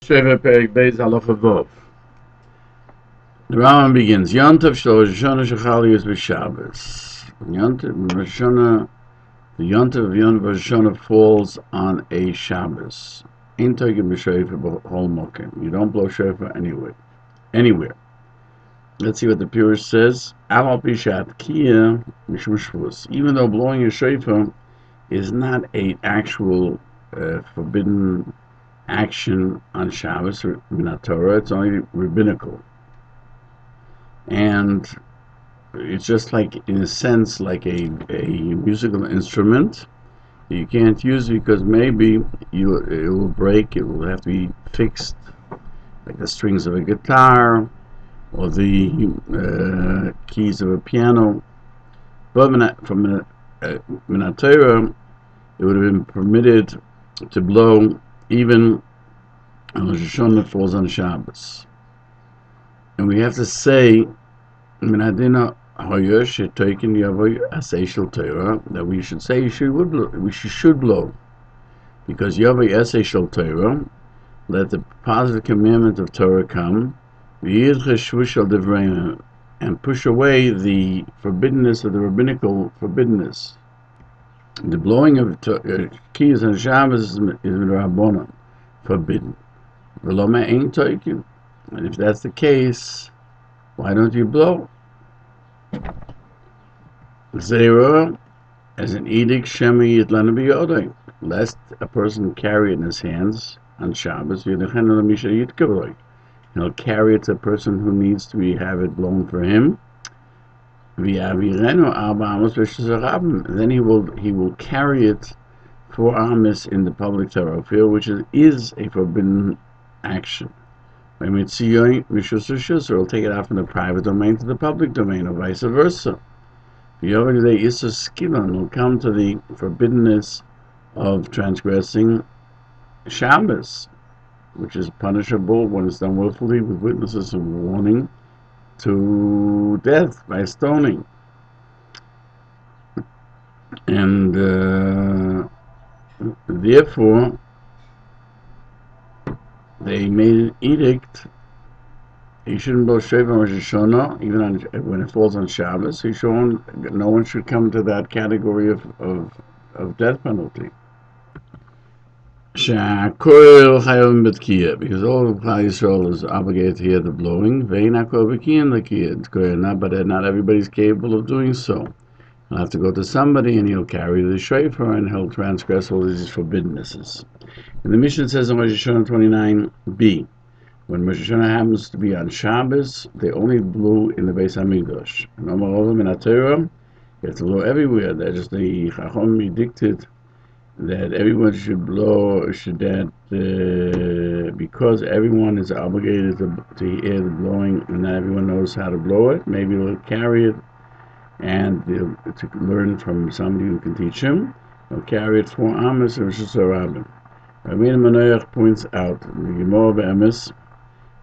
Shofar Perek Beis Halacha Vov. The Rambam begins. Yontav shel Rosh Hashanah shechali is b'Shabbos. Yontav Rosh Hashanah, the Yontav of Yontav Rosh Hashanah falls on a Shabbos. Ein toigim b'shofar b'chol mokem. You don't blow shofar anywhere. Let's see what the Peirush says. Aval pishat kiyah mishum shvus. Even though blowing a shofar is not an actual forbidden action on Shabbos or in Torah, it's only rabbinical. And it's just like, in a sense, like a musical instrument. You can't use it because maybe it will break, it will have to be fixed, like the strings of a guitar or the keys of a piano. But from Torah, it would have been permitted to blow even on Rosh Hashanah falls on Shabbos. And we have to say that we should say we should blow. Because Yavai Esei Shel Torah, let the positive commandment of Torah come, and push away the forbiddenness of the rabbinical forbiddenness. The blowing of keys on Shabbos is Rabbanan, forbidden. And if that's the case, why don't you blow? Zera, as an edict, Shemi Yitlana B'Yodai, lest a person carry it in his hands on Shabbos, he'll carry it to a person who needs to have it blown for him. And then he will carry it 4 amas in the public thoroughfare, which is a forbidden action. He'll take it out from the private domain to the public domain, or vice versa. He'll come to the forbiddenness of transgressing Shabbos, which is punishable when it's done willfully with witnesses and warning to death by stoning. And therefore they made an edict. He shouldn't blow shofar on Rosh Hashanah, even when it falls on Shabbos. No one should come to that category of death penalty. Because all of Klal Yisrael is obligated to hear the blowing. But not everybody's capable of doing so. He'll have to go to somebody, and he'll carry the shofar, and he'll transgress all these forbiddennesses. And the Mishnah says in Rosh Hashanah 29b, when Rosh Hashanah happens to be on Shabbos, they only blew in the Beis HaMikdash. You have to blow everywhere. That is the Chacham edicted that everyone should blow, because everyone is obligated to hear the blowing, and not everyone knows how to blow it. Maybe they'll carry it, and to learn from somebody who can teach him. They'll carry it 4 amas or Rishus HaRabim. Rae Gann points out the Gemara Be'emes,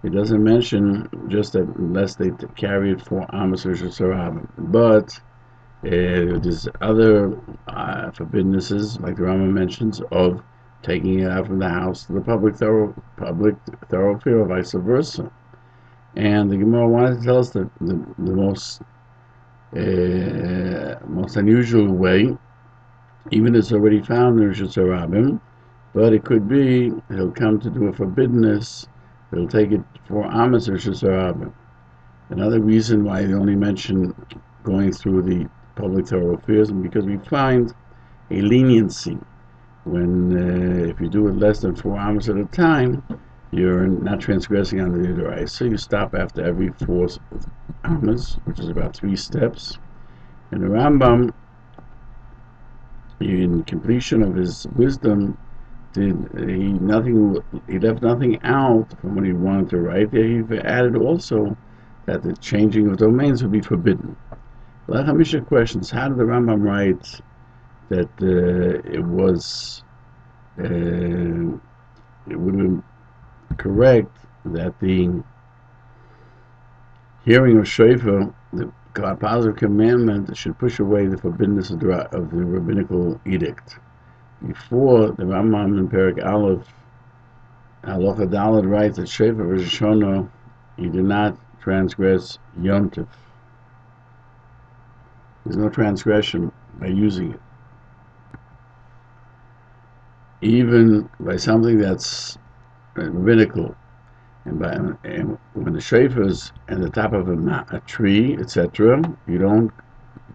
it doesn't mention just that unless they carry it 4 amas or Rishus HaRabim, but there's other forbiddennesses, like the Rambam mentions, of taking it out from the house to the public thoroughfare, or vice versa. And the Gemara wanted to tell us the most unusual way, even it's already found in Rishus HaRabim, but it could be he'll come to do a forbiddenness. He'll take it 4 amas or Rishus HaRabim. Another reason why they only mention going through the public thoroughfares, and because we find a leniency when if you do it less than 4 amas at a time, you're not transgressing on the Yudarai. So you stop after every 4 amas, which is about 3 steps. And the Rambam, in completion of his wisdom, he left nothing out from what he wanted to write there. He added also that the changing of domains would be forbidden. Hamisha questions: how did the Rambam write that it would have been correct that the hearing of shofar, the positive commandment, should push away the forbiddenness of the rabbinical edict? Before the Rambam in Perek Aleph Halacha Daled writes that Shofar Rosh Hashanah, you do not transgress Yom Tov. There's no transgression by using it. Even by something that's rabbinical, and when the shofar is at the top of a tree, etc., you don't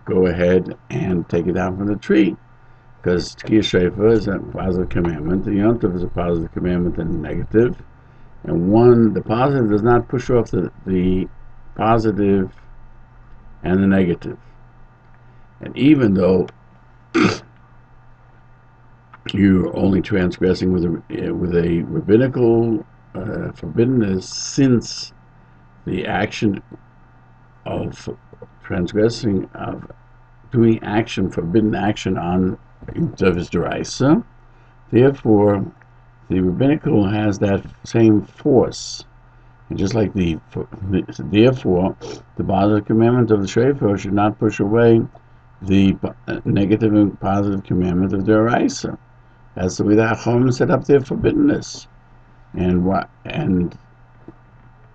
go ahead and take it down from the tree, because Tkiyah Shofar is a positive commandment, the Yom Tov is a positive commandment and a negative, and the positive does not push off the positive and the negative. And even though you're only transgressing with a rabbinical forbiddenness, since the action of transgressing, of doing action, forbidden action on Yom D'Oraisa, therefore the rabbinical has that same force. And just like therefore, the positive commandment of the Shofar should not push away the negative and positive commandment of the D'Oraisa. That's the way the Chacham set up their forbiddenness, and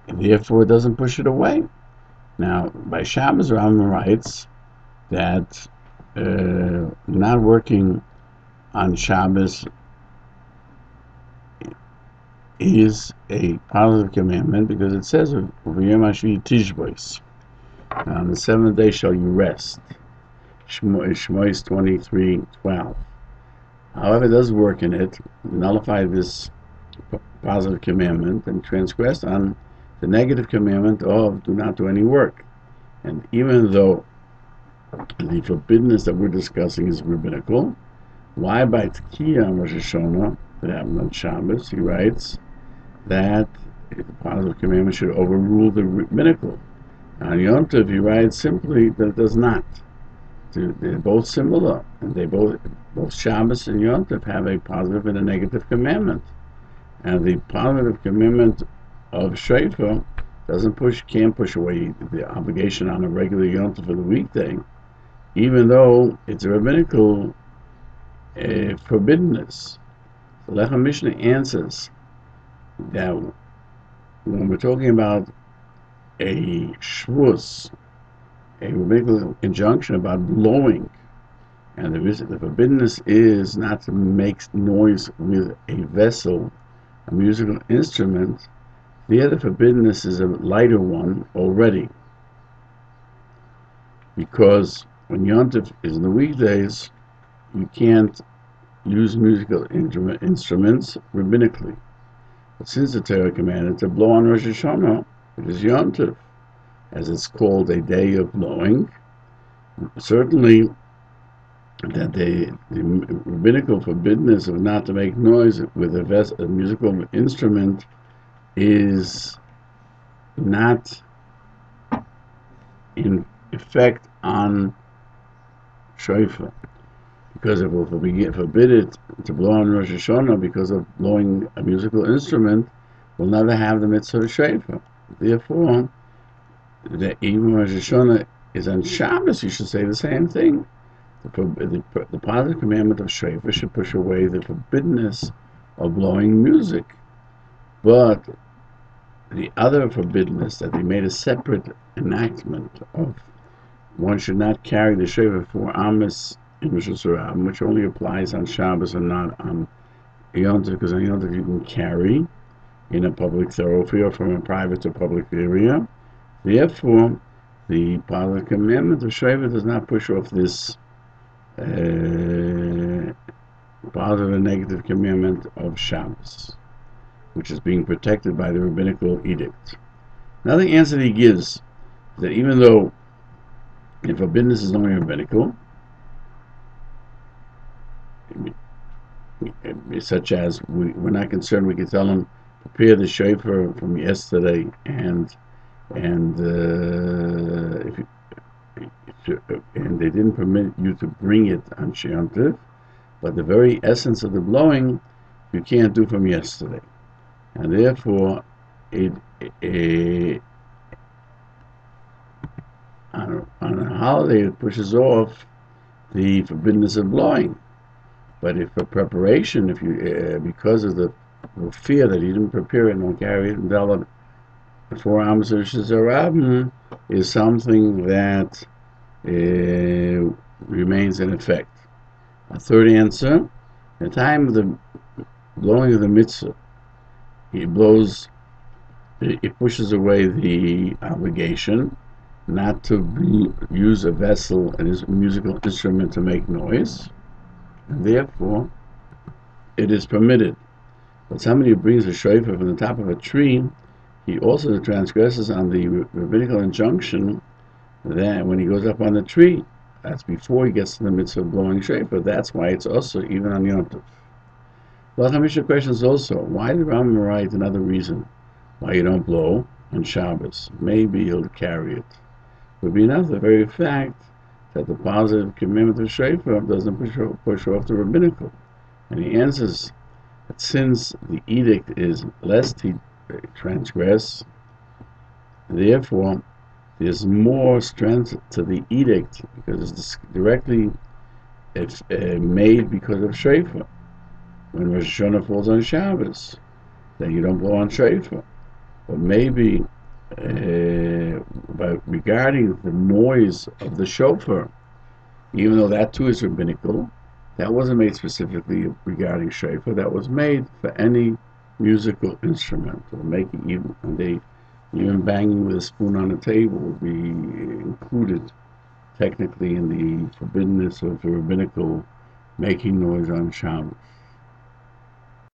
therefore it doesn't push it away. Now, by Shabbos, Rambam writes that not working on Shabbos is a positive commandment, because it says, on the seventh day shall you rest. Shmois 23:12. However, it does work in it, nullify this positive commandment and transgress on the negative commandment of do not do any work. And even though the forbiddenness that we're discussing is rabbinical, why by Tkiyah on Rosh Hashanah, that happened on Shabbos, he writes that the positive commandment should overrule the rabbinical. On Yom Tov, he writes simply that it does not. They're both similar, and both Shabbos and Yom Tov have a positive and a negative commandment. And the positive commandment of Shofar can't push away the obligation on a regular Yom Tov for the weekday, even though it's a rabbinical forbiddenness. The Lechem Mishnah answers that when we're talking about a shvus, a rabbinical injunction about blowing, and the forbiddenness is not to make noise with a vessel, a musical instrument, the other forbiddenness is a lighter one already. Because when Yom Tov is in the weekdays, you can't use musical instruments rabbinically. But since the Torah commanded to blow on Rosh Hashanah, it is Yom Tov, as it's called a day of blowing, certainly that the rabbinical forbiddenness of not to make noise with a musical instrument is not in effect on Shofar, because it will forbid it to blow on Rosh Hashanah because of blowing a musical instrument, will never have the mitzvah of Shofar. Therefore, even Rosh Hashanah is on Shabbos, you should say the same thing. The positive commandment of Shofar should push away the forbiddenness of blowing music. But the other forbiddenness, that they made a separate enactment of, one should not carry the Shofar for Amos in Rosh Hashanah, which only applies on Shabbos and not on Yom Tov, because on Yom Tov you can carry in a public thoroughfare or from a private to public area. Therefore, the positive commandment of Shofar does not push off this positive and negative commandment of Shabbos, which is being protected by the rabbinical edict. Another answer that he gives is that even though the forbiddenness is only rabbinical, such as we're not concerned, we can tell them prepare the shofar from yesterday, and they didn't permit you to bring it on Yom Tov, but the very essence of the blowing you can't do from yesterday, and therefore on a holiday it pushes off the forbiddenness of blowing. But if for preparation, if you because of the will fear that he didn't prepare it and won't carry it and develop the 4 arms of Shizarabim is something that remains in effect. A third answer, at the time of the blowing of the mitzvah, it pushes away the obligation not to use a vessel and his musical instrument to make noise, and therefore it is permitted. But somebody who brings a shofar from the top of a tree, he also transgresses on the rabbinical injunction that when he goes up on the tree, that's before he gets to the mitzvah of blowing shofar. That's why it's also even on Yom Tov. The Hamisha questions also, why did Rambam write another reason why you don't blow on Shabbos? Maybe he'll carry it. Would be enough, the very fact that the positive commandment of shofar doesn't push off the rabbinical. And he answers that since the edict is lest he transgress, therefore there's more strength to the edict because it's directly made because of shofar. When Rosh Hashanah falls on Shabbos, then you don't blow on shofar. But maybe but regarding the noise of the shofar, even though that too is rabbinical, that wasn't made specifically regarding shofar. That was made for any musical instrument, or making even banging with a spoon on a table would be included technically in the forbiddenness of the rabbinical making noise on Shabbos.